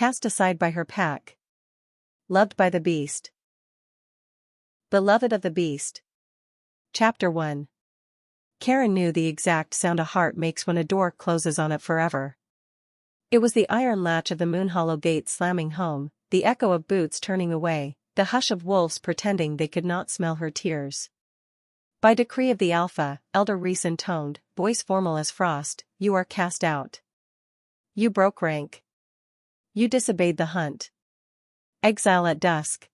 cast aside by her pack. Loved by the beast. Beloved of the beast. Chapter 1. Karin knew the exact sound a heart makes when a door closes on it forever. It was the iron latch of the Moonhollow gate slamming home, the echo of boots turning away, the hush of wolves pretending they could not smell her tears. By decree of the Alpha, Elder Reese intoned, voice formal as frost, you are cast out. You broke rank. You disobeyed the hunt. Exile at dusk.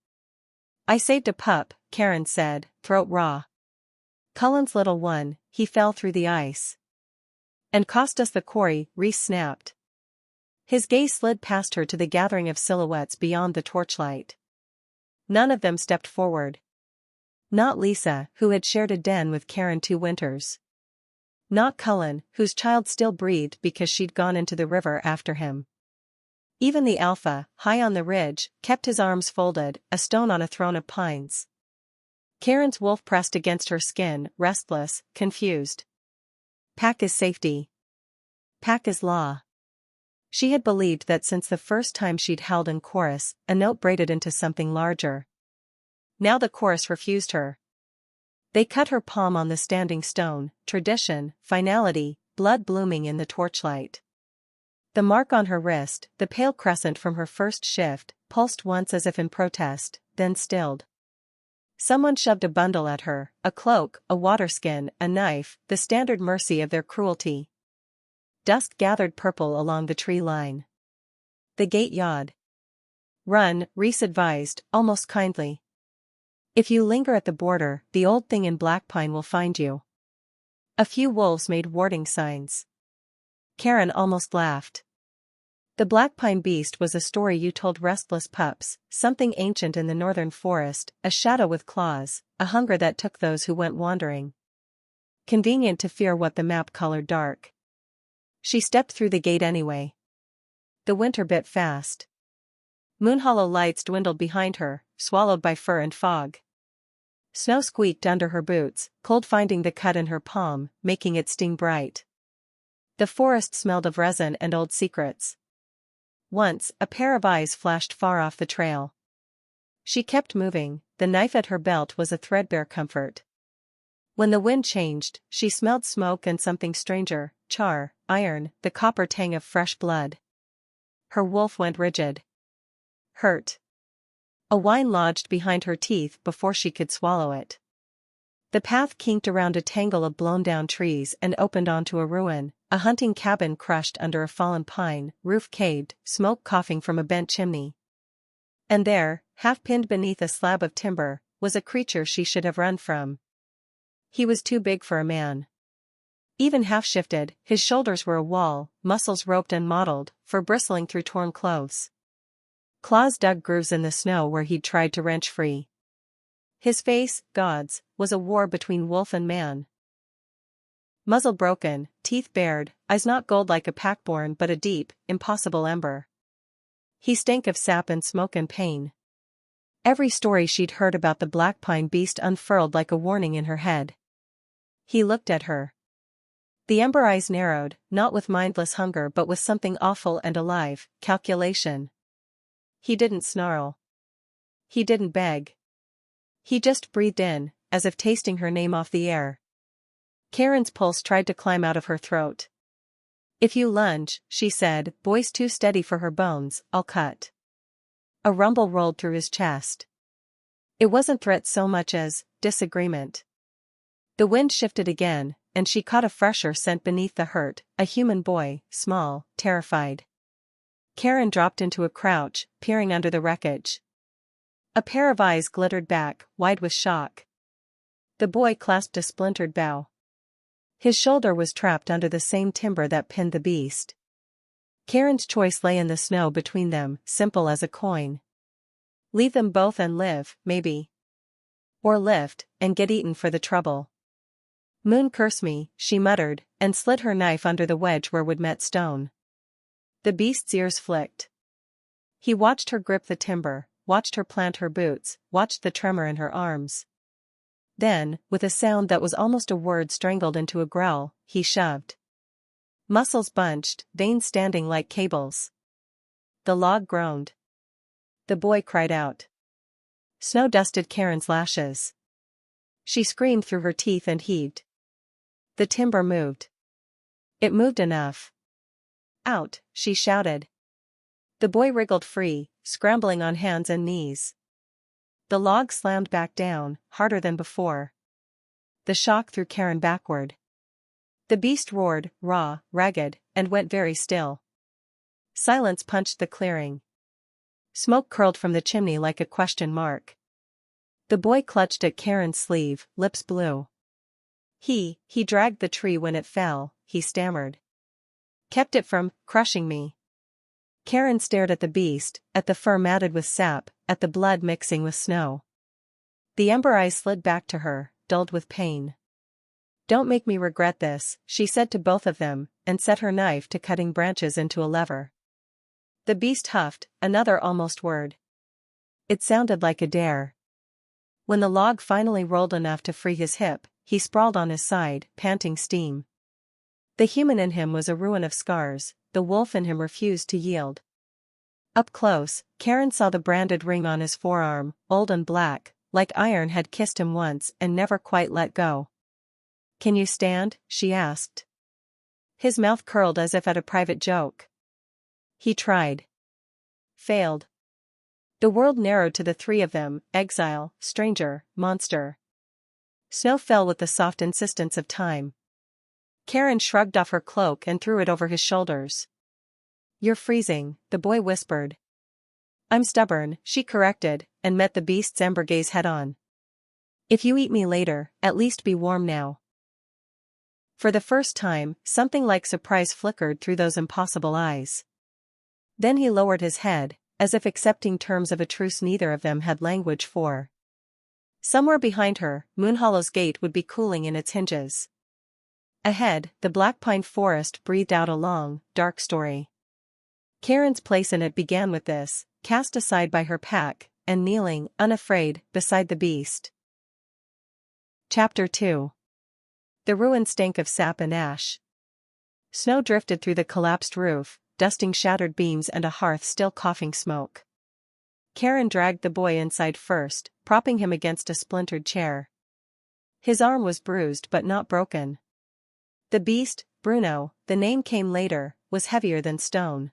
I saved a pup, Karin said, throat raw. Cullen's little one, he fell through the ice. And cost us the quarry, Reese snapped. His gaze slid past her to the gathering of silhouettes beyond the torchlight. None of them stepped forward. Not Lisa, who had shared a den with Karin 2 winters. Not Cullen, whose child still breathed because she'd gone into the river after him. Even the Alpha, high on the ridge, kept his arms folded, a stone on a throne of pines. Karin's wolf pressed against her skin, restless, confused. Pack is safety. Pack is law. She had believed that since the first time she'd howled in chorus, a note braided into something larger. Now the chorus refused her. They cut her palm on the standing stone, tradition, finality, blood blooming in the torchlight. The mark on her wrist, the pale crescent from her first shift, pulsed once as if in protest, then stilled. Someone shoved a bundle at her, a cloak, a waterskin, a knife, the standard mercy of their cruelty. Dusk gathered purple along the tree line. The gate yawed. Run, Reese advised, almost kindly. If you linger at the border, the old thing in Blackpine will find you. A few wolves made warding signs. Karin almost laughed. The Blackpine beast was a story you told restless pups, something ancient in the northern forest, a shadow with claws, a hunger that took those who went wandering. Convenient to fear what the map colored dark. She stepped through the gate anyway. The winter bit fast. Moonhollow lights dwindled behind her, swallowed by fur and fog. Snow squeaked under her boots, cold finding the cut in her palm, making it sting bright. The forest smelled of resin and old secrets. Once, a pair of eyes flashed far off the trail. She kept moving, the knife at her belt was a threadbare comfort. When the wind changed, she smelled smoke and something stranger, char, iron, the copper tang of fresh blood. Her wolf went rigid. Hurt. A whine lodged behind her teeth before she could swallow it. The path kinked around a tangle of blown-down trees and opened onto a ruin, a hunting cabin crushed under a fallen pine, roof caved, smoke coughing from a bent chimney. And there, half-pinned beneath a slab of timber, was a creature she should have run from. He was too big for a man. Even half-shifted, his shoulders were a wall, muscles roped and mottled, fur bristling through torn clothes. Claws dug grooves in the snow where he'd tried to wrench free. His face, gods, was a war between wolf and man. Muzzle broken, teeth bared, eyes not gold like a packborn but a deep, impossible ember. He stank of sap and smoke and pain. Every story she'd heard about the Blackpine beast unfurled like a warning in her head. He looked at her. The ember eyes narrowed, not with mindless hunger but with something awful and alive, calculation. He didn't snarl. He didn't beg. He just breathed in, as if tasting her name off the air. Karin's pulse tried to climb out of her throat. If you lunge, she said, voice too steady for her bones, I'll cut. A rumble rolled through his chest. It wasn't threat so much as disagreement. The wind shifted again, and she caught a fresher scent beneath the hurt, a human boy, small, terrified. Karin dropped into a crouch, peering under the wreckage. A pair of eyes glittered back, wide with shock. The boy clasped a splintered bough. His shoulder was trapped under the same timber that pinned the beast. Karin's choice lay in the snow between them, simple as a coin. Leave them both and live, maybe. Or lift, and get eaten for the trouble. Moon curse me, she muttered, and slid her knife under the wedge where wood met stone. The beast's ears flicked. He watched her grip the timber, watched her plant her boots, watched the tremor in her arms. Then, with a sound that was almost a word strangled into a growl, he shoved. Muscles bunched, veins standing like cables. the log groaned. The boy cried out. Snow dusted Karin's lashes. She screamed through her teeth and heaved. The timber moved. It moved enough. Out, she shouted. The boy wriggled free, scrambling on hands and knees. The log slammed back down, harder than before. The shock threw Karin backward. The beast roared, raw, ragged, and went very still. Silence punched the clearing. Smoke curled from the chimney like a question mark. The boy clutched at Karin's sleeve, lips blue. He dragged the tree when it fell, he stammered. Kept it from crushing me. Karin stared at the beast, at the fur matted with sap, at the blood mixing with snow. The ember eyes slid back to her, dulled with pain. Don't make me regret this, she said to both of them, and set her knife to cutting branches into a lever. The beast huffed, another almost word. It sounded like a dare. When the log finally rolled enough to free his hip, he sprawled on his side, panting steam. The human in him was a ruin of scars, the wolf in him refused to yield. Up close, Karin saw the branded ring on his forearm, old and black, like iron had kissed him once and never quite let go. Can you stand? She asked. His mouth curled as if at a private joke. He tried. Failed. The world narrowed to the three of them, exile, stranger, monster. Snow fell with the soft insistence of time. Karin shrugged off her cloak and threw it over his shoulders. You're freezing, the boy whispered. I'm stubborn, she corrected, and met the beast's ember gaze head-on. If you eat me later, at least be warm now. For the first time, something like surprise flickered through those impossible eyes. Then he lowered his head, as if accepting terms of a truce neither of them had language for. Somewhere behind her, Moonhollow's gate would be cooling in its hinges. Ahead, the Blackpine forest breathed out a long, dark story. Karin's place in it began with this, cast aside by her pack, and kneeling, unafraid, beside the beast. Chapter 2. The ruin stank of sap and ash. Snow drifted through the collapsed roof, dusting shattered beams and a hearth still coughing smoke. Karin dragged the boy inside first, propping him against a splintered chair. His arm was bruised but not broken. The beast, Bruno, the name came later, was heavier than stone.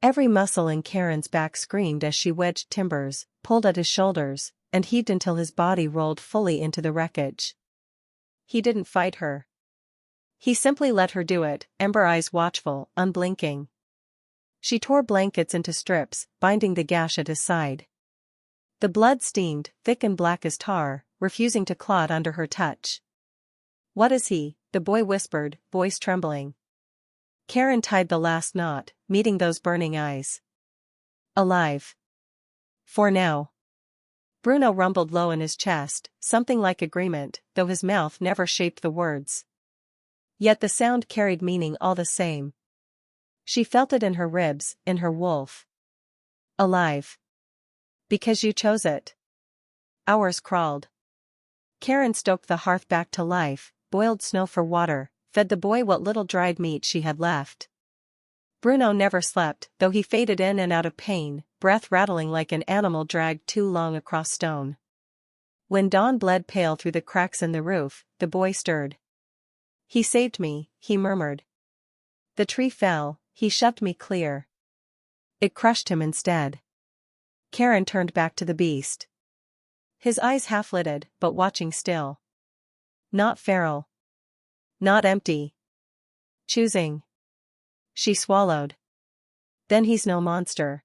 Every muscle in Karin's back screamed as she wedged timbers, pulled at his shoulders, and heaved until his body rolled fully into the wreckage. He didn't fight her. He simply let her do it, ember eyes watchful, unblinking. She tore blankets into strips, binding the gash at his side. The blood steamed, thick and black as tar, refusing to clot under her touch. What is he? The boy whispered, voice trembling. Karin tied the last knot, meeting those burning eyes. Alive. For now. Bruno rumbled low in his chest, something like agreement, though his mouth never shaped the words. Yet the sound carried meaning all the same. She felt it in her ribs, in her wolf. Alive. Because you chose it. Hours crawled. Karin stoked the hearth back to life, boiled snow for water, fed the boy what little dried meat she had left. Bruno never slept, though he faded in and out of pain, breath rattling like an animal dragged too long across stone. When dawn bled pale through the cracks in the roof, the boy stirred. He saved me, he murmured. The tree fell, he shoved me clear. It crushed him instead. Karin turned back to the beast. His eyes half-lidded, but watching still. Not feral. Not empty. Choosing. She swallowed. Then he's no monster.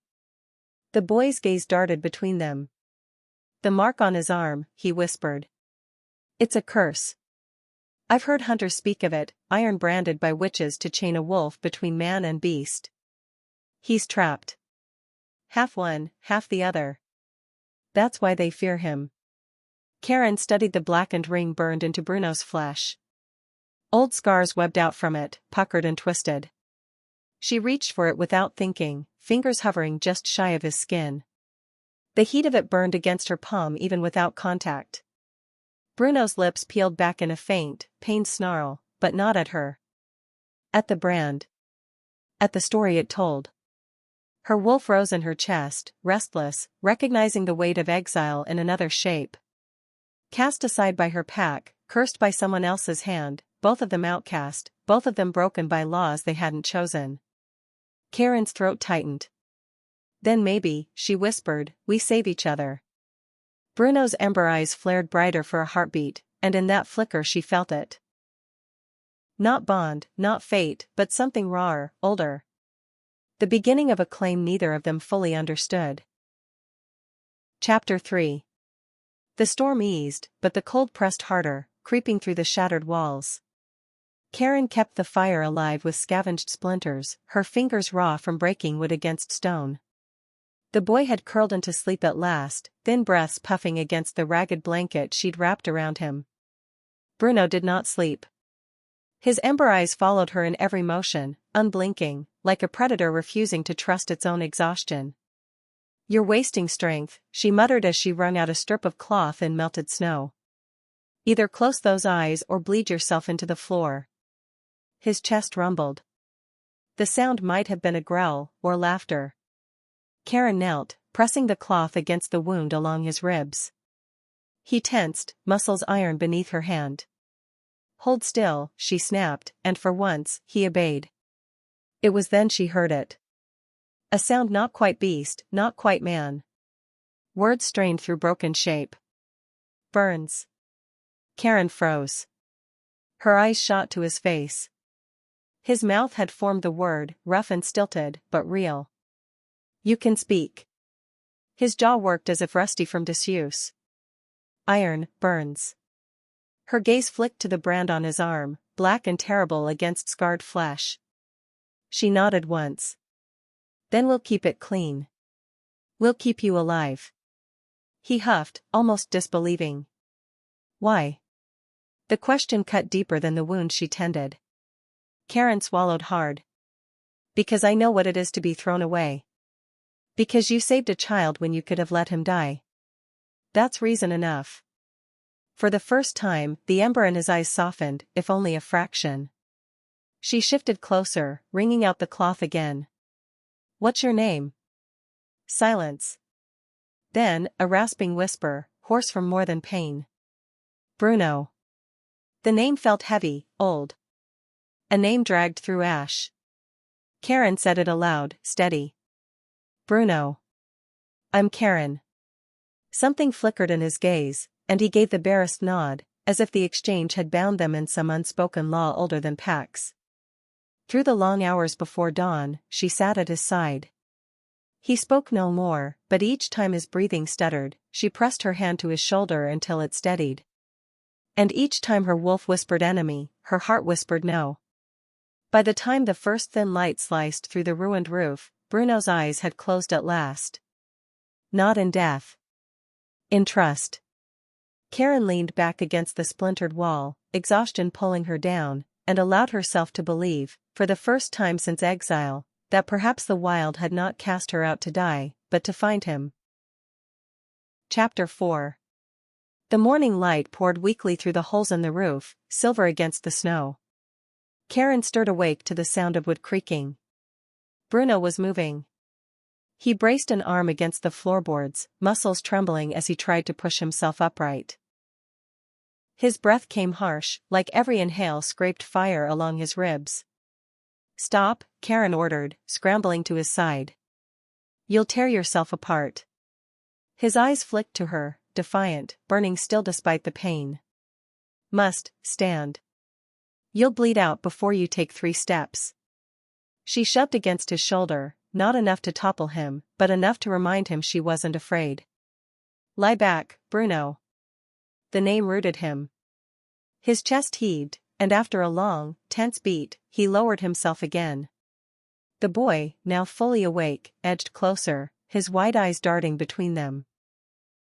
The boy's gaze darted between them. The mark on his arm, he whispered. It's a curse. I've heard hunters speak of it, iron branded by witches to chain a wolf between man and beast. He's trapped. Half one, half the other. That's why they fear him. Karin studied the blackened ring burned into Bruno's flesh. Old scars webbed out from it, puckered and twisted. She reached for it without thinking, fingers hovering just shy of his skin. The heat of it burned against her palm even without contact. Bruno's lips peeled back in a faint, pained snarl, but not at her. At the brand. At the story it told. Her wolf rose in her chest, restless, recognizing the weight of exile in another shape. Cast aside by her pack, cursed by someone else's hand, both of them outcast, both of them broken by laws they hadn't chosen. Karin's throat tightened. Then maybe, she whispered, we save each other. Bruno's ember eyes flared brighter for a heartbeat, and in that flicker she felt it. Not bond, not fate, but something rawer, older. The beginning of a claim neither of them fully understood. Chapter 3. The storm eased, but the cold pressed harder, creeping through the shattered walls. Karin kept the fire alive with scavenged splinters, her fingers raw from breaking wood against stone. The boy had curled into sleep at last, thin breaths puffing against the ragged blanket she'd wrapped around him. Bruno did not sleep. His ember eyes followed her in every motion, unblinking, like a predator refusing to trust its own exhaustion. You're wasting strength, she muttered as she wrung out a strip of cloth in melted snow. Either close those eyes or bleed yourself into the floor. His chest rumbled. The sound might have been a growl, or laughter. Karin knelt, pressing the cloth against the wound along his ribs. He tensed, muscles iron beneath her hand. Hold still, she snapped, and for once, he obeyed. It was then she heard it. A sound not quite beast, not quite man. Words strained through broken shape. Burns. Karin froze. Her eyes shot to his face. His mouth had formed the word, rough and stilted, but real. You can speak. His jaw worked as if rusty from disuse. Iron, burns. Her gaze flicked to the brand on his arm, black and terrible against scarred flesh. She nodded once. Then we'll keep it clean. We'll keep you alive. He huffed, almost disbelieving. Why? The question cut deeper than the wound she tended. Karin swallowed hard. Because I know what it is to be thrown away. Because you saved a child when you could have let him die. That's reason enough. For the first time, the ember in his eyes softened, if only a fraction. She shifted closer, wringing out the cloth again. What's your name? Silence. Then, a rasping whisper, hoarse from more than pain. Bruno. The name felt heavy, old. A name dragged through ash. Karin said it aloud, steady. Bruno. I'm Karin. Something flickered in his gaze, and he gave the barest nod, as if the exchange had bound them in some unspoken law older than Pax. Through the long hours before dawn, she sat at his side. He spoke no more, but each time his breathing stuttered, she pressed her hand to his shoulder until it steadied. And each time her wolf whispered enemy, her heart whispered no. By the time the first thin light sliced through the ruined roof, Bruno's eyes had closed at last. Not in death. In trust. Karin leaned back against the splintered wall, exhaustion pulling her down, and allowed herself to believe, for the first time since exile, that perhaps the wild had not cast her out to die, but to find him. Chapter 4. The morning light poured weakly through the holes in the roof, silver against the snow. Karin stirred awake to the sound of wood creaking. Bruno was moving. He braced an arm against the floorboards, muscles trembling as he tried to push himself upright. His breath came harsh, like every inhale scraped fire along his ribs. Stop, Karin ordered, scrambling to his side. You'll tear yourself apart. His eyes flicked to her, defiant, burning still despite the pain. Must, stand. You'll bleed out before you take 3 steps. She shoved against his shoulder, not enough to topple him, but enough to remind him she wasn't afraid. Lie back, Bruno. The name rooted him. His chest heaved, and after a long, tense beat, he lowered himself again. The boy, now fully awake, edged closer, his wide eyes darting between them.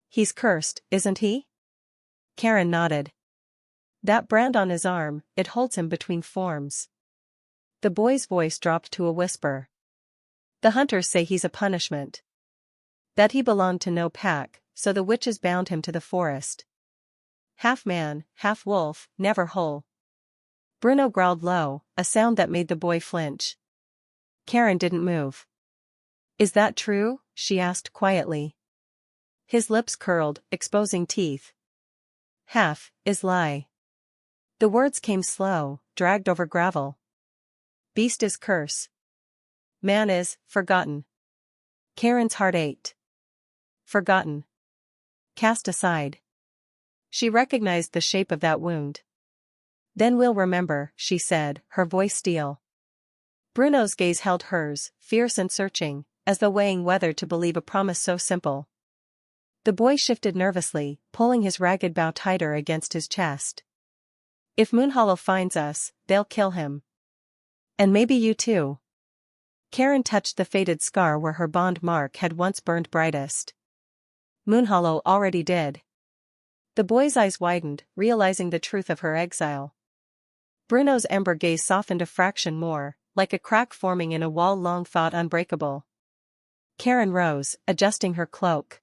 He's cursed, isn't he? Karin nodded. That brand on his arm, it holds him between forms. The boy's voice dropped to a whisper. The hunters say he's a punishment. That he belonged to no pack, so the witches bound him to the forest. Half man, half wolf, never whole. Bruno growled low, a sound that made the boy flinch. Karin didn't move. Is that true? She asked quietly. His lips curled, exposing teeth. Half is lie. The words came slow, dragged over gravel. Beast is curse. Man is forgotten. Karen's heart ached. Forgotten. Cast aside. She recognized the shape of that wound. Then we'll remember, she said, her voice steel. Bruno's gaze held hers, fierce and searching, as though weighing whether to believe a promise so simple. The boy shifted nervously, pulling his ragged bow tighter against his chest. If Moonhollow finds us, they'll kill him. And maybe you too. Karin touched the faded scar where her bond mark had once burned brightest. Moonhollow already did. The boy's eyes widened, realizing the truth of her exile. Bruno's ember gaze softened a fraction more, like a crack forming in a wall long thought unbreakable. Karin rose, adjusting her cloak.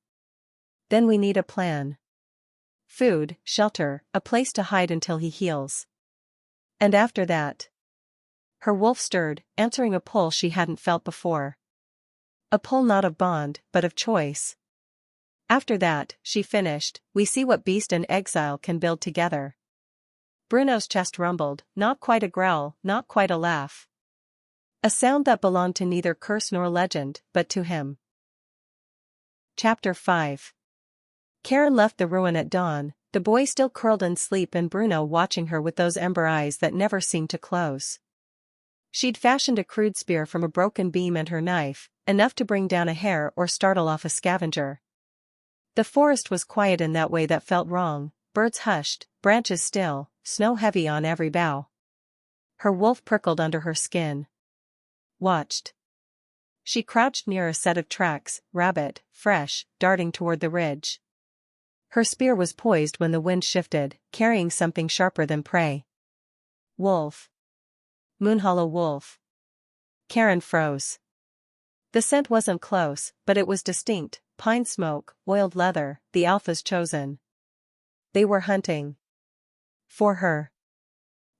Then we need a plan. Food, shelter, a place to hide until he heals. And after that. Her wolf stirred, answering a pull she hadn't felt before. A pull not of bond, but of choice. After that, she finished, we see what beast and exile can build together. Bruno's chest rumbled, not quite a growl, not quite a laugh. A sound that belonged to neither curse nor legend, but to him. Chapter 5. Karin left the ruin at dawn, the boy still curled in sleep and Bruno watching her with those ember eyes that never seemed to close. She'd fashioned a crude spear from a broken beam and her knife, enough to bring down a hare or startle off a scavenger. The forest was quiet in that way that felt wrong, birds hushed, branches still, snow heavy on every bough. Her wolf prickled under her skin. Watched. She crouched near a set of tracks, rabbit, fresh, darting toward the ridge. Her spear was poised when the wind shifted, carrying something sharper than prey. Wolf. Moonhollow wolf. Karin froze. The scent wasn't close, but it was distinct, pine smoke, oiled leather, the alpha's chosen. They were hunting. For her.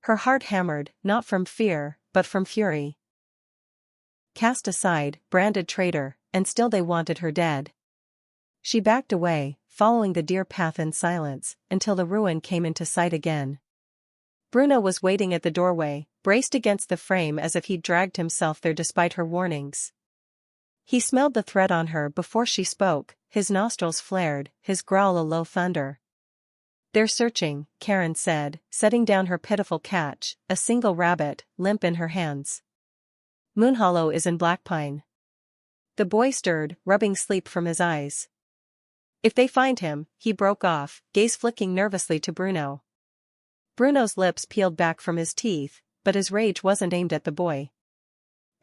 Her heart hammered, not from fear, but from fury. Cast aside, branded traitor, and still they wanted her dead. She backed away, following the deer path in silence, until the ruin came into sight again. Bruno was waiting at the doorway, braced against the frame as if he'd dragged himself there despite her warnings. He smelled the threat on her before she spoke, his nostrils flared, his growl a low thunder. They're searching, Karin said, setting down her pitiful catch, a single rabbit, limp in her hands. Moonhollow is in Blackpine. The boy stirred, rubbing sleep from his eyes. If they find him, he broke off, gaze flicking nervously to Bruno. Bruno's lips peeled back from his teeth, but his rage wasn't aimed at the boy.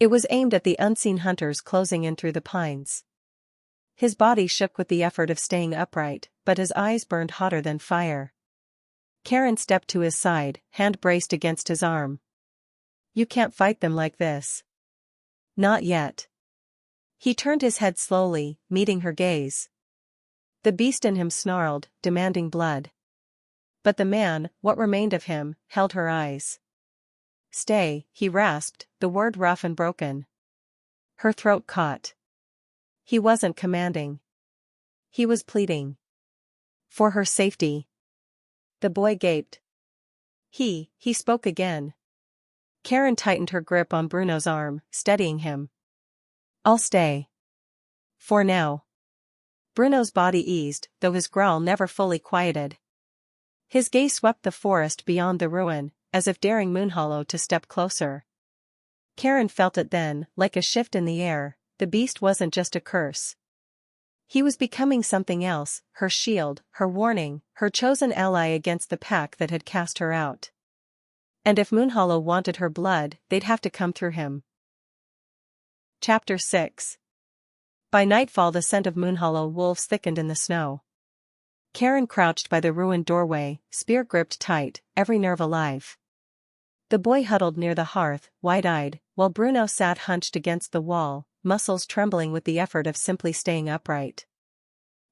It was aimed at the unseen hunters closing in through the pines. His body shook with the effort of staying upright, but his eyes burned hotter than fire. Karin stepped to his side, hand braced against his arm. You can't fight them like this. Not yet. He turned his head slowly, meeting her gaze. The beast in him snarled, demanding blood. But the man, what remained of him, held her eyes. Stay, he rasped, the word rough and broken. Her throat caught. He wasn't commanding. He was pleading. For her safety. The boy gaped. He spoke again. Karin tightened her grip on Bruno's arm, steadying him. I'll stay. For now. Bruno's body eased, though his growl never fully quieted. His gaze swept the forest beyond the ruin, as if daring Moonhollow to step closer. Karin felt it then, like a shift in the air, the beast wasn't just a curse. He was becoming something else, her shield, her warning, her chosen ally against the pack that had cast her out. And if Moonhollow wanted her blood, they'd have to come through him. Chapter 6. By nightfall the scent of Moonhollow wolves thickened in the snow. Karin crouched by the ruined doorway, spear gripped tight, every nerve alive. The boy huddled near the hearth, wide-eyed, while Bruno sat hunched against the wall, muscles trembling with the effort of simply staying upright.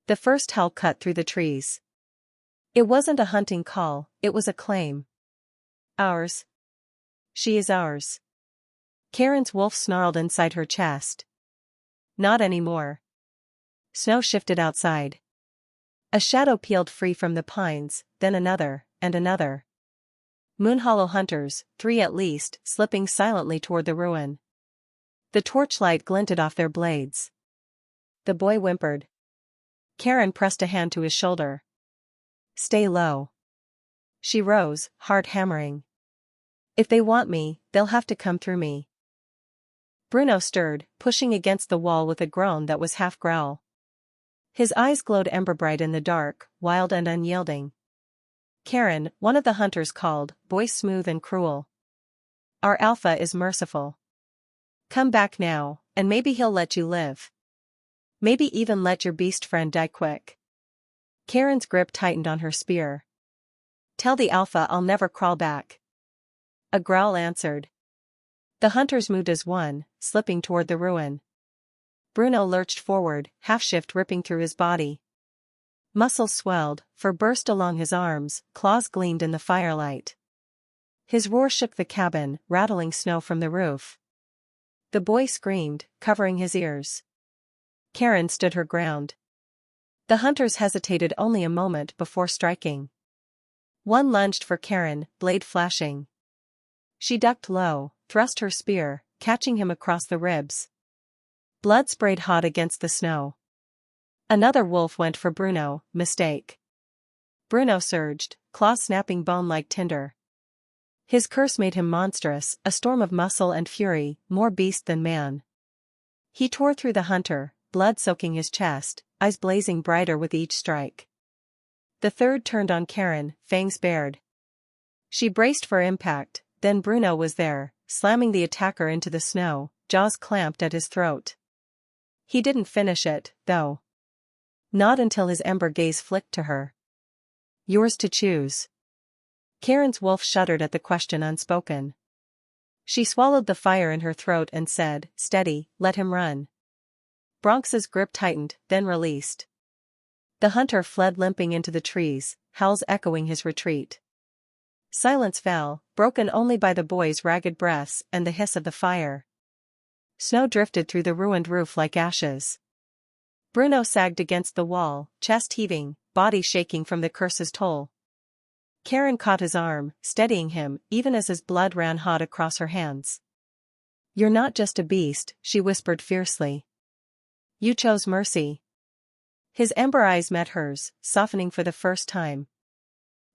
The first howl cut through the trees. It wasn't a hunting call, it was a claim. Ours. She is ours. Karin's wolf snarled inside her chest. Not anymore. Snow shifted outside. A shadow peeled free from the pines, then another, and another. Moonhollow hunters, 3 at least, slipping silently toward the ruin. The torchlight glinted off their blades. The boy whimpered. Karin pressed a hand to his shoulder. Stay low. She rose, heart hammering. If they want me, they'll have to come through me. Bruno stirred, pushing against the wall with a groan that was half growl. His eyes glowed emberbright in the dark, wild and unyielding. Karin, one of the hunters called, voice smooth and cruel. Our alpha is merciful. Come back now, and maybe he'll let you live. Maybe even let your beast friend die quick. Karin's grip tightened on her spear. Tell the alpha I'll never crawl back. A growl answered. The hunters moved as one, slipping toward the ruin. Bruno lurched forward, half-shift ripping through his body. Muscles swelled, fur burst along his arms, claws gleamed in the firelight. His roar shook the cabin, rattling snow from the roof. The boy screamed, covering his ears. Karin stood her ground. The hunters hesitated only a moment before striking. One lunged for Karin, blade flashing. She ducked low, thrust her spear, catching him across the ribs. Blood sprayed hot against the snow. Another wolf went for Bruno, mistake. Bruno surged, claws snapping bone like tinder. His curse made him monstrous, a storm of muscle and fury, more beast than man. He tore through the hunter, blood soaking his chest, eyes blazing brighter with each strike. The third turned on Karin, fangs bared. She braced for impact, then Bruno was there, slamming the attacker into the snow, jaws clamped at his throat. He didn't finish it, though. Not until his ember gaze flicked to her. Yours to choose. Karin's wolf shuddered at the question unspoken. She swallowed the fire in her throat and said, steady, let him run. Bronx's grip tightened, then released. The hunter fled limping into the trees, howls echoing his retreat. Silence fell, broken only by the boy's ragged breaths and the hiss of the fire. Snow drifted through the ruined roof like ashes. Bruno sagged against the wall, chest heaving, body shaking from the curse's toll. Karin caught his arm, steadying him, even as his blood ran hot across her hands. You're not just a beast, she whispered fiercely. You chose mercy. His ember eyes met hers, softening for the first time.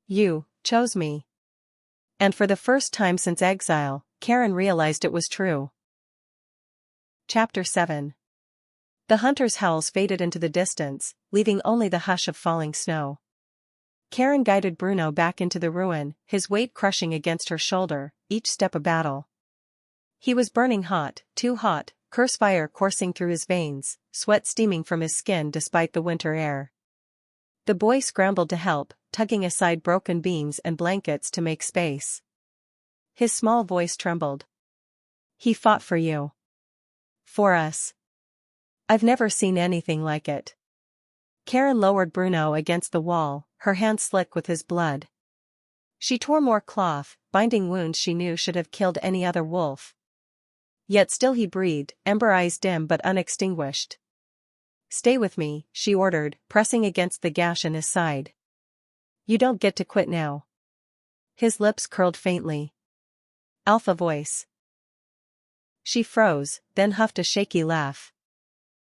You chose me. And for the first time since Exile, Karin realized it was true. Chapter 7. The hunter's howls faded into the distance, leaving only the hush of falling snow. Karin guided Bruno back into the ruin, his weight crushing against her shoulder, each step a battle. He was burning hot, too hot, curse fire coursing through his veins, sweat steaming from his skin despite the winter air. The boy scrambled to help, tugging aside broken beams and blankets to make space. His small voice trembled. He fought for you. For us. I've never seen anything like it. Karin lowered Bruno against the wall, her hands slick with his blood. She tore more cloth, binding wounds she knew should have killed any other wolf. Yet still he breathed, ember eyes dim but unextinguished. Stay with me, she ordered, pressing against the gash in his side. You don't get to quit now. His lips curled faintly. Alpha voice. She froze, then huffed a shaky laugh.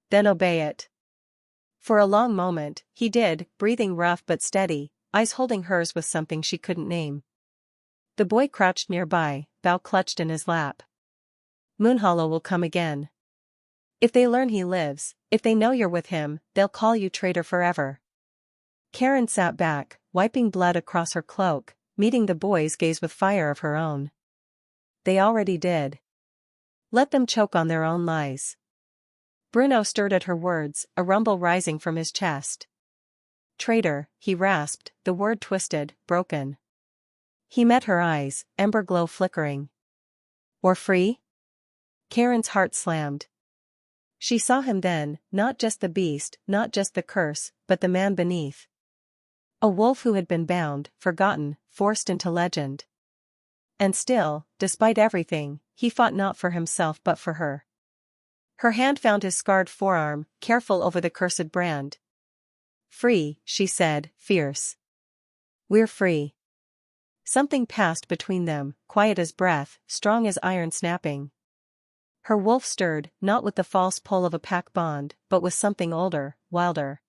Then obey it. For a long moment, he did, breathing rough but steady, eyes holding hers with something she couldn't name. The boy crouched nearby, bow clutched in his lap. Moonhollow will come again. If they learn he lives, if they know you're with him, they'll call you traitor forever. Karin sat back, wiping blood across her cloak, meeting the boy's gaze with fire of her own. They already did. Let them choke on their own lies. Bruno stirred at her words, a rumble rising from his chest. Traitor, he rasped, the word twisted, broken. He met her eyes, ember glow flickering. Or free? Karin's heart slammed. She saw him then, not just the beast, not just the curse, but the man beneath. A wolf who had been bound, forgotten, forced into legend. And still, despite everything, he fought not for himself but for her. Her hand found his scarred forearm, careful over the cursed brand. "Free," she said, fierce. "We're free." Something passed between them, quiet as breath, strong as iron snapping. Her wolf stirred, not with the false pull of a pack bond, but with something older, wilder.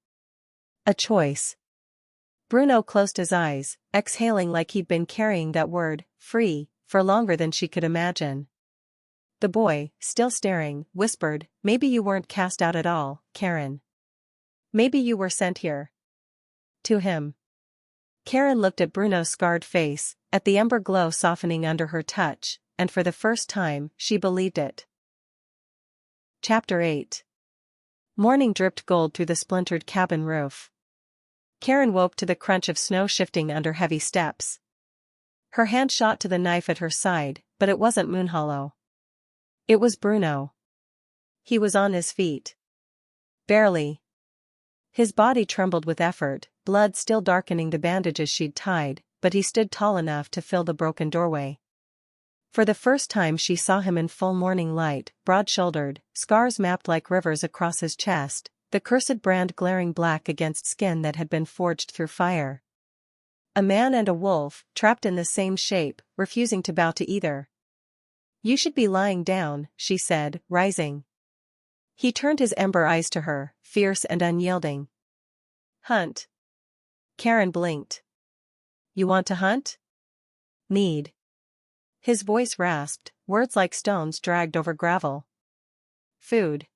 A choice. Bruno closed his eyes, exhaling like he'd been carrying that word, free, for longer than she could imagine. The boy, still staring, whispered, "Maybe you weren't cast out at all, Karin. Maybe you were sent here." To him. Karin looked at Bruno's scarred face, at the ember glow softening under her touch, and for the first time, she believed it. Chapter 8. Morning dripped gold through the splintered cabin roof. Karin woke to the crunch of snow shifting under heavy steps. Her hand shot to the knife at her side, but it wasn't Moonhollow. It was Bruno. He was on his feet. Barely. His body trembled with effort, blood still darkening the bandages she'd tied, but he stood tall enough to fill the broken doorway. For the first time she saw him in full morning light, broad-shouldered, scars mapped like rivers across his chest, the cursed brand glaring black against skin that had been forged through fire. A man and a wolf, trapped in the same shape, refusing to bow to either. "You should be lying down," she said, rising. He turned his ember eyes to her, fierce and unyielding. "Hunt." Karin blinked. "You want to hunt?" "Need." His voice rasped, words like stones dragged over gravel. "Food."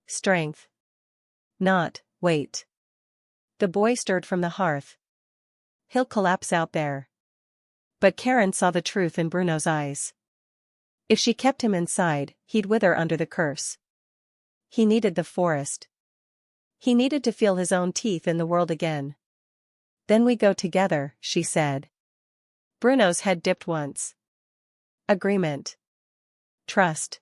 "Strength." "Not, wait." The boy stirred from the hearth. "He'll collapse out there." But Karin saw the truth in Bruno's eyes. If she kept him inside, he'd wither under the curse. He needed the forest. He needed to feel his own teeth in the world again. "Then we go together," she said. Bruno's head dipped once. Agreement. Trust.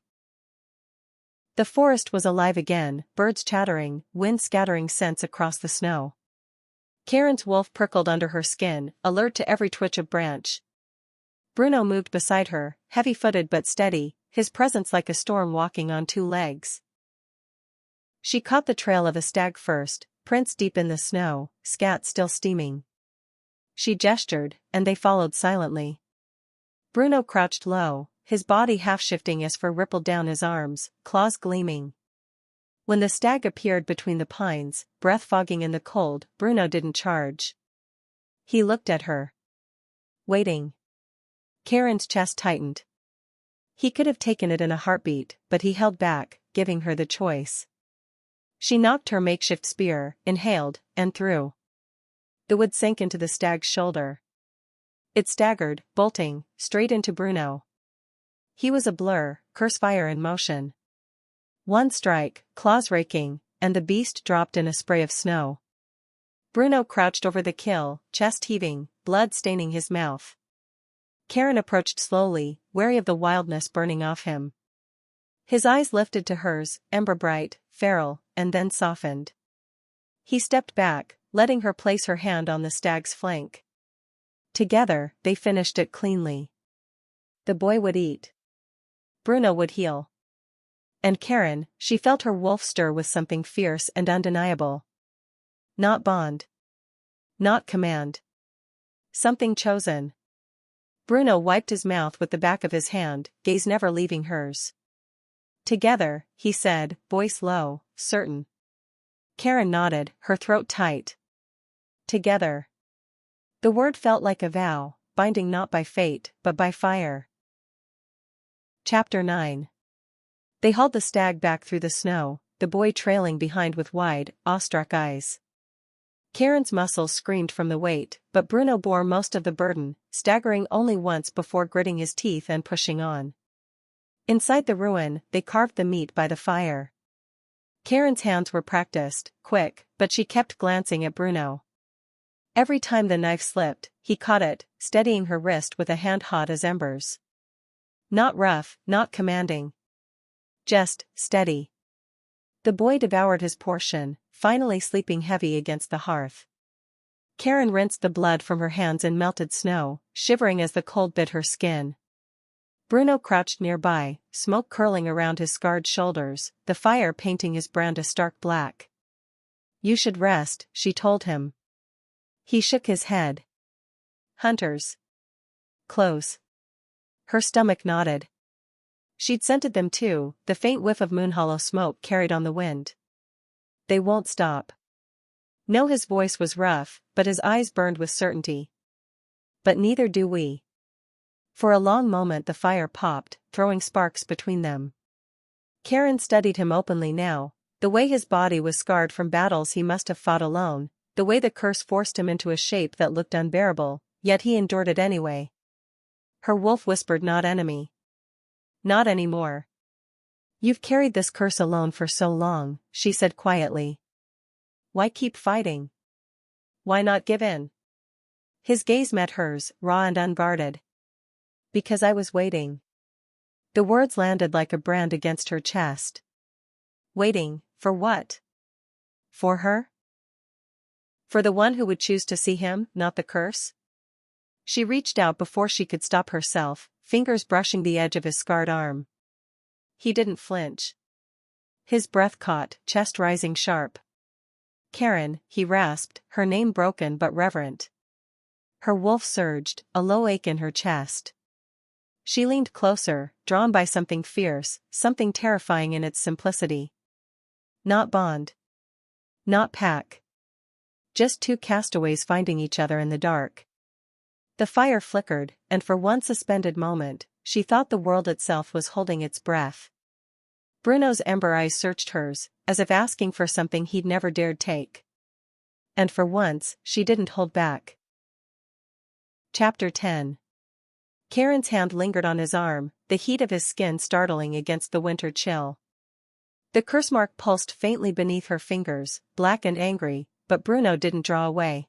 The forest was alive again, birds chattering, wind scattering scents across the snow. Karin's wolf prickled under her skin, alert to every twitch of branch. Bruno moved beside her, heavy-footed but steady, his presence like a storm walking on two legs. She caught the trail of a stag first, prints deep in the snow, scat still steaming. She gestured, and they followed silently. Bruno crouched low, his body half-shifting as fur rippled down his arms, claws gleaming. When the stag appeared between the pines, breath fogging in the cold, Bruno didn't charge. He looked at her. Waiting. Karin's chest tightened. He could have taken it in a heartbeat, but he held back, giving her the choice. She knocked her makeshift spear, inhaled, and threw. The wood sank into the stag's shoulder. It staggered, bolting, straight into Bruno. He was a blur, curse fire in motion. One strike, claws raking, and the beast dropped in a spray of snow. Bruno crouched over the kill, chest heaving, blood staining his mouth. Karin approached slowly, wary of the wildness burning off him. His eyes lifted to hers, ember-bright, feral, and then softened. He stepped back, letting her place her hand on the stag's flank. Together, they finished it cleanly. The boy would eat. Bruno would heal. And Karin, she felt her wolf stir with something fierce and undeniable. Not bond. Not command. Something chosen. Bruno wiped his mouth with the back of his hand, gaze never leaving hers. Together, he said, voice low, certain. Karin nodded, her throat tight. Together. The word felt like a vow, binding not by fate, but by fire. Chapter 9. They hauled the stag back through the snow, the boy trailing behind with wide, awestruck eyes. Karin's muscles screamed from the weight, but Bruno bore most of the burden, staggering only once before gritting his teeth and pushing on. Inside the ruin, they carved the meat by the fire. Karin's hands were practiced, quick, but she kept glancing at Bruno. Every time the knife slipped, he caught it, steadying her wrist with a hand hot as embers. Not rough, not commanding. Just, steady. The boy devoured his portion, finally sleeping heavy against the hearth. Karin rinsed the blood from her hands in melted snow, shivering as the cold bit her skin. Bruno crouched nearby, smoke curling around his scarred shoulders, the fire painting his brand a stark black. "You should rest," she told him. He shook his head. "Hunters. Close." Her stomach nodded. She'd scented them too, the faint whiff of Moonhollow smoke carried on the wind. "They won't stop." No, his voice was rough, but his eyes burned with certainty. "But neither do we." For a long moment the fire popped, throwing sparks between them. Karin studied him openly now, the way his body was scarred from battles he must have fought alone, the way the curse forced him into a shape that looked unbearable, yet he endured it anyway. Her wolf whispered, "Not enemy. Not anymore. You've carried this curse alone for so long," she said quietly. "Why keep fighting? Why not give in?" His gaze met hers, raw and unguarded. "Because I was waiting." The words landed like a brand against her chest. Waiting, for what? For her? For the one who would choose to see him, not the curse? She reached out before she could stop herself, fingers brushing the edge of his scarred arm. He didn't flinch. His breath caught, chest rising sharp. "Karin," he rasped, her name broken but reverent. Her wolf surged, a low ache in her chest. She leaned closer, drawn by something fierce, something terrifying in its simplicity. Not bond. Not pack. Just two castaways finding each other in the dark. The fire flickered, and for one suspended moment, she thought the world itself was holding its breath. Bruno's ember eyes searched hers, as if asking for something he'd never dared take. And for once, she didn't hold back. Chapter 10. Karin's hand lingered on his arm, the heat of his skin startling against the winter chill. The curse mark pulsed faintly beneath her fingers, black and angry, but Bruno didn't draw away.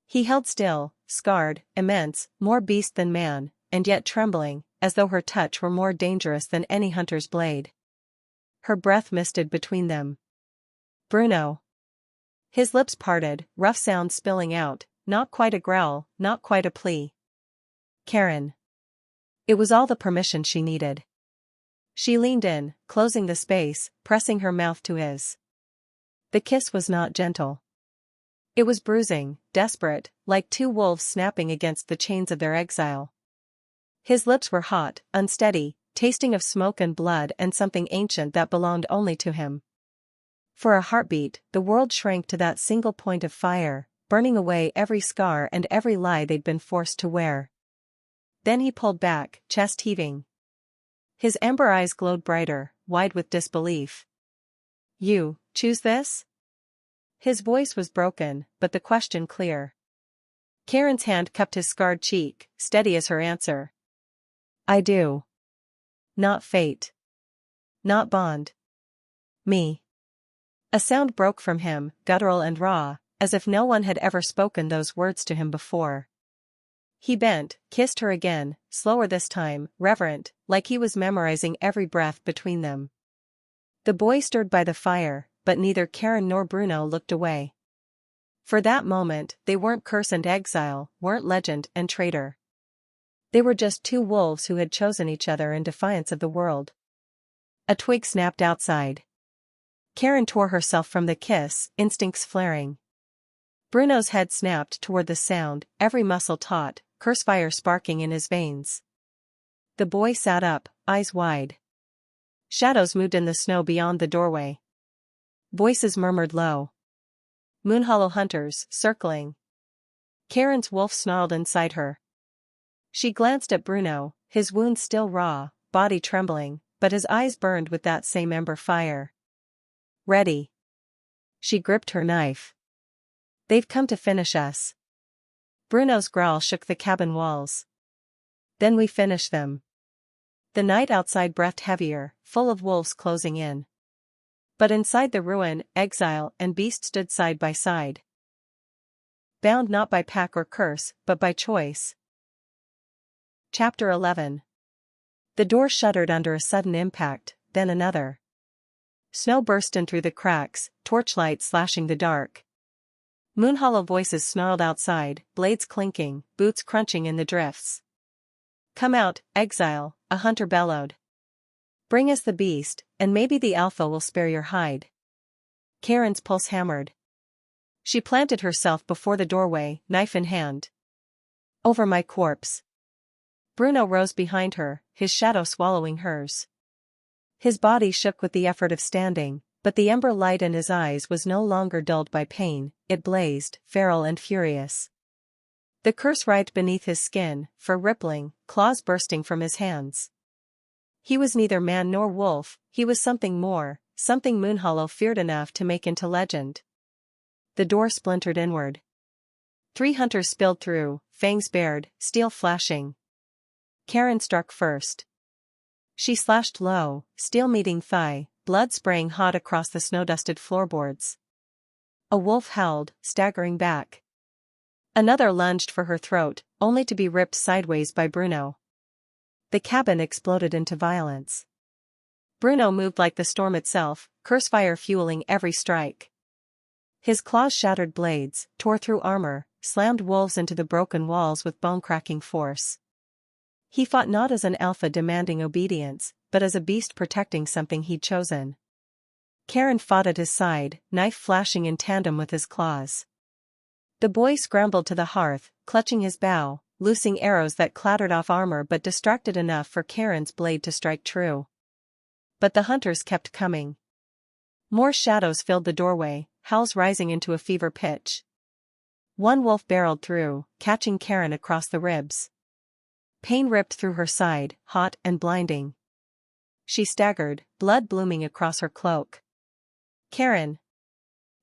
He held still, scarred, immense, more beast than man, and yet trembling, as though her touch were more dangerous than any hunter's blade. Her breath misted between them. "Bruno." His lips parted, rough sounds spilling out, not quite a growl, not quite a plea. "Karin." It was all the permission she needed. She leaned in, closing the space, pressing her mouth to his. The kiss was not gentle. It was bruising, desperate, like two wolves snapping against the chains of their exile. His lips were hot, unsteady, tasting of smoke and blood and something ancient that belonged only to him. For a heartbeat, the world shrank to that single point of fire, burning away every scar and every lie they'd been forced to wear. Then he pulled back, chest heaving. His amber eyes glowed brighter, wide with disbelief. "You choose this?" His voice was broken, but the question clear. Karin's hand cupped his scarred cheek, steady as her answer. "I do. Not fate. Not bond. Me." A sound broke from him, guttural and raw, as if no one had ever spoken those words to him before. He bent, kissed her again, slower this time, reverent, like he was memorizing every breath between them. The boy stirred by the fire, but neither Karin nor Bruno looked away. For that moment, they weren't curse and exile, weren't legend and traitor. They were just two wolves who had chosen each other in defiance of the world. A twig snapped outside. Karin tore herself from the kiss, instincts flaring. Bruno's head snapped toward the sound, every muscle taut, curse fire sparking in his veins. The boy sat up, eyes wide. Shadows moved in the snow beyond the doorway. Voices murmured low. Moonhollow hunters, circling. Karin's wolf snarled inside her. She glanced at Bruno, his wound still raw, body trembling, but his eyes burned with that same ember fire. "Ready." She gripped her knife. "They've come to finish us." Bruno's growl shook the cabin walls. "Then we finish them." The night outside breathed heavier, full of wolves closing in. But inside the ruin, exile and beast stood side by side. Bound not by pack or curse, but by choice. Chapter 11. The door shuddered under a sudden impact, then another. Snow burst in through the cracks, torchlight slashing the dark. Moonhollow voices snarled outside, blades clinking, boots crunching in the drifts. Come out, Exile, a hunter bellowed. Bring us the beast, and maybe the alpha will spare your hide. Karin's pulse hammered. She planted herself before the doorway, knife in hand. Over my corpse. Bruno rose behind her, his shadow swallowing hers. His body shook with the effort of standing, but the ember light in his eyes was no longer dulled by pain, it blazed, feral and furious. The curse writhed beneath his skin, fur rippling, claws bursting from his hands. He was neither man nor wolf, he was something more, something Moonhollow feared enough to make into legend. The door splintered inward. 3 hunters spilled through, fangs bared, steel flashing. Karin struck first. She slashed low, steel meeting thigh, blood spraying hot across the snow-dusted floorboards. A wolf howled, staggering back. Another lunged for her throat, only to be ripped sideways by Bruno. The cabin exploded into violence. Bruno moved like the storm itself, cursefire fueling every strike. His claws shattered blades, tore through armor, slammed wolves into the broken walls with bone-cracking force. He fought not as an alpha demanding obedience, but as a beast protecting something he'd chosen. Karin fought at his side, knife flashing in tandem with his claws. The boy scrambled to the hearth, clutching his bow, loosing arrows that clattered off armor but distracted enough for Karin's blade to strike true. But the hunters kept coming. More shadows filled the doorway, howls rising into a fever pitch. One wolf barreled through, catching Karin across the ribs. Pain ripped through her side, hot and blinding. She staggered, blood blooming across her cloak. Karin.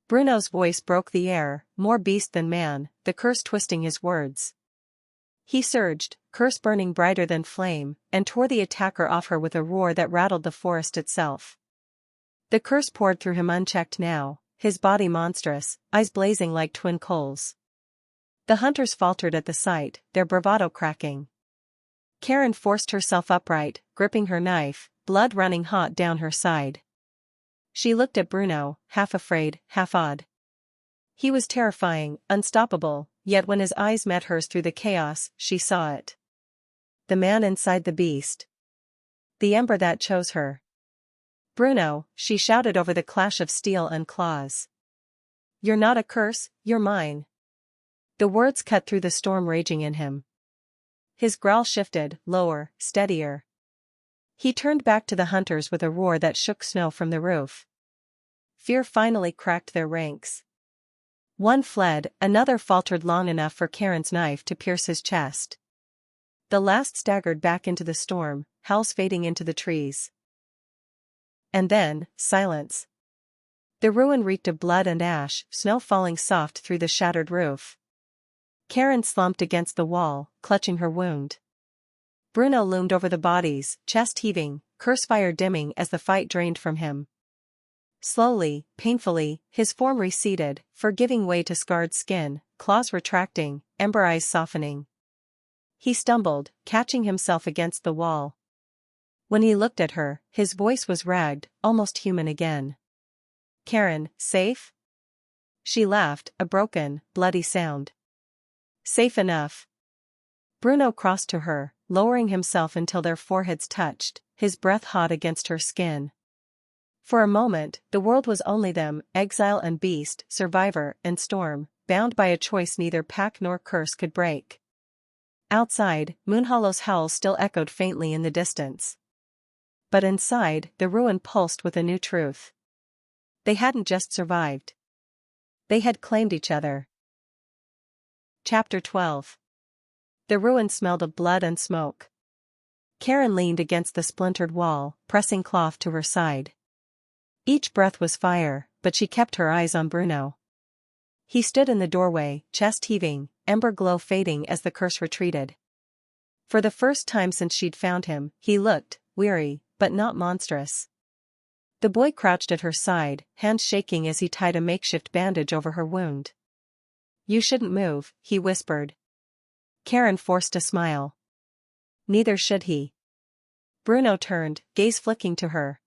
Bruno's voice broke the air, more beast than man, the curse twisting his words. He surged, curse burning brighter than flame, and tore the attacker off her with a roar that rattled the forest itself. The curse poured through him unchecked now, his body monstrous, eyes blazing like twin coals. The hunters faltered at the sight, their bravado cracking. Karin forced herself upright, gripping her knife, blood running hot down her side. She looked at Bruno, half afraid, half awed. He was terrifying, unstoppable, yet when his eyes met hers through the chaos, she saw it. The man inside the beast. The ember that chose her. Bruno, she shouted over the clash of steel and claws. You're not a curse, you're mine. The words cut through the storm raging in him. His growl shifted, lower, steadier. He turned back to the hunters with a roar that shook snow from the roof. Fear finally cracked their ranks. One fled, another faltered long enough for Karin's knife to pierce his chest. The last staggered back into the storm, howls fading into the trees. And then, silence. The ruin reeked of blood and ash, snow falling soft through the shattered roof. Karin slumped against the wall, clutching her wound. Bruno loomed over the bodies, chest heaving, cursefire dimming as the fight drained from him. Slowly, painfully, his form receded, fur giving way to scarred skin, claws retracting, ember eyes softening. He stumbled, catching himself against the wall. When he looked at her, his voice was ragged, almost human again. Karin, safe? She laughed, a broken, bloody sound. Safe enough. Bruno crossed to her, lowering himself until their foreheads touched, his breath hot against her skin. For a moment, the world was only them, exile and beast, survivor and storm, bound by a choice neither pack nor curse could break. Outside, Moonhollow's howls still echoed faintly in the distance. But inside, the ruin pulsed with a new truth. They hadn't just survived. They had claimed each other. Chapter 12. The ruin smelled of blood and smoke. Karin leaned against the splintered wall, pressing cloth to her side. Each breath was fire, but she kept her eyes on Bruno. He stood in the doorway, chest heaving, ember glow fading as the curse retreated. For the first time since she'd found him, he looked, weary, but not monstrous. The boy crouched at her side, hands shaking as he tied a makeshift bandage over her wound. You shouldn't move, he whispered. Karin forced a smile. Neither should he. Bruno turned, gaze flicking to her.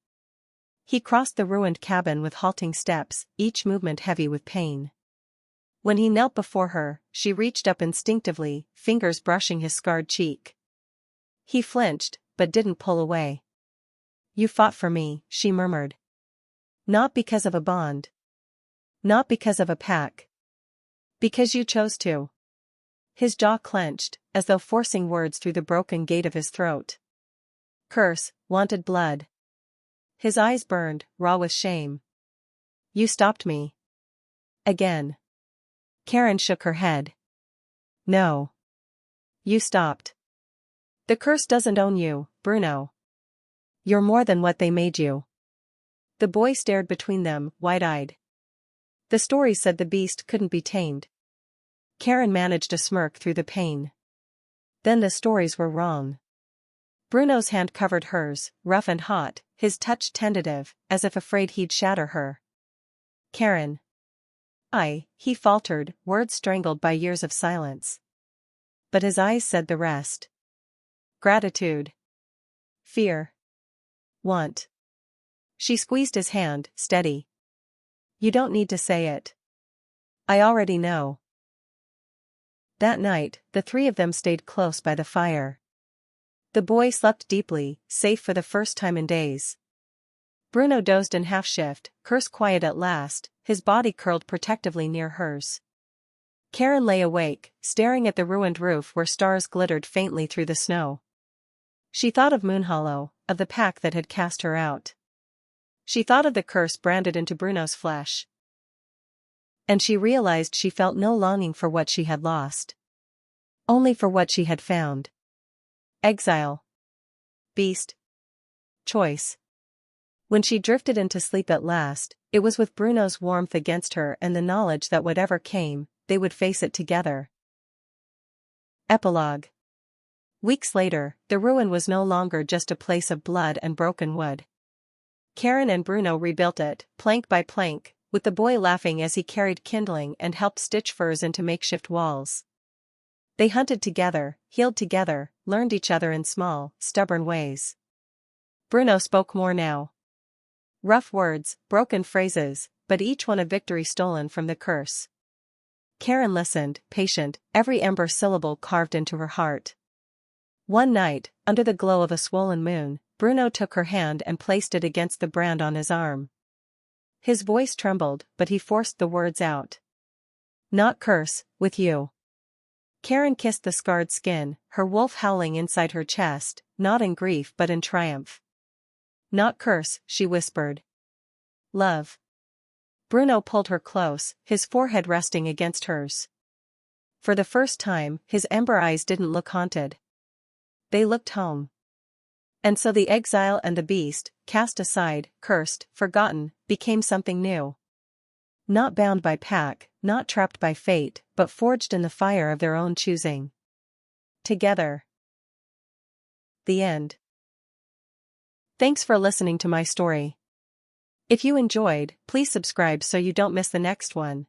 He crossed the ruined cabin with halting steps, each movement heavy with pain. When he knelt before her, she reached up instinctively, fingers brushing his scarred cheek. He flinched, but didn't pull away. You fought for me, she murmured. Not because of a bond. Not because of a pact. Because you chose to. His jaw clenched, as though forcing words through the broken gate of his throat. Curse, wanted blood. His eyes burned, raw with shame. You stopped me. Again. Karin shook her head. No. You stopped. The curse doesn't own you, Bruno. You're more than what they made you. The boy stared between them, wide-eyed. The story said the beast couldn't be tamed. Karin managed a smirk through the pain. Then the stories were wrong. Bruno's hand covered hers, rough and hot, his touch tentative, as if afraid he'd shatter her. Karin. He faltered, words strangled by years of silence. But his eyes said the rest. Gratitude. Fear. Want. She squeezed his hand, steady. You don't need to say it. I already know. That night, the three of them stayed close by the fire. The boy slept deeply, safe for the first time in days. Bruno dozed in half-shift, curse quiet at last, his body curled protectively near hers. Karin lay awake, staring at the ruined roof where stars glittered faintly through the snow. She thought of Moonhollow, of the pack that had cast her out. She thought of the curse branded into Bruno's flesh. And she realized she felt no longing for what she had lost. Only for what she had found. Exile. Beast. Choice. When she drifted into sleep at last, it was with Bruno's warmth against her and the knowledge that whatever came, they would face it together. Epilogue. Weeks later, the ruin was no longer just a place of blood and broken wood. Karin and Bruno rebuilt it, plank by plank, with the boy laughing as he carried kindling and helped stitch furs into makeshift walls. They hunted together, healed together, learned each other in small, stubborn ways. Bruno spoke more now. Rough words, broken phrases, but each one a victory stolen from the curse. Karin listened, patient, every ember syllable carved into her heart. One night, under the glow of a swollen moon, Bruno took her hand and placed it against the brand on his arm. His voice trembled, but he forced the words out. Not curse, with you. Karin kissed the scarred skin, her wolf howling inside her chest, not in grief but in triumph. Not curse, she whispered. Love. Bruno pulled her close, his forehead resting against hers. For the first time, his ember eyes didn't look haunted. They looked home. And so the exile and the beast, cast aside, cursed, forgotten, became something new. Not bound by pack, not trapped by fate, but forged in the fire of their own choosing. Together. The end. Thanks for listening to my story. If you enjoyed, please subscribe so you don't miss the next one.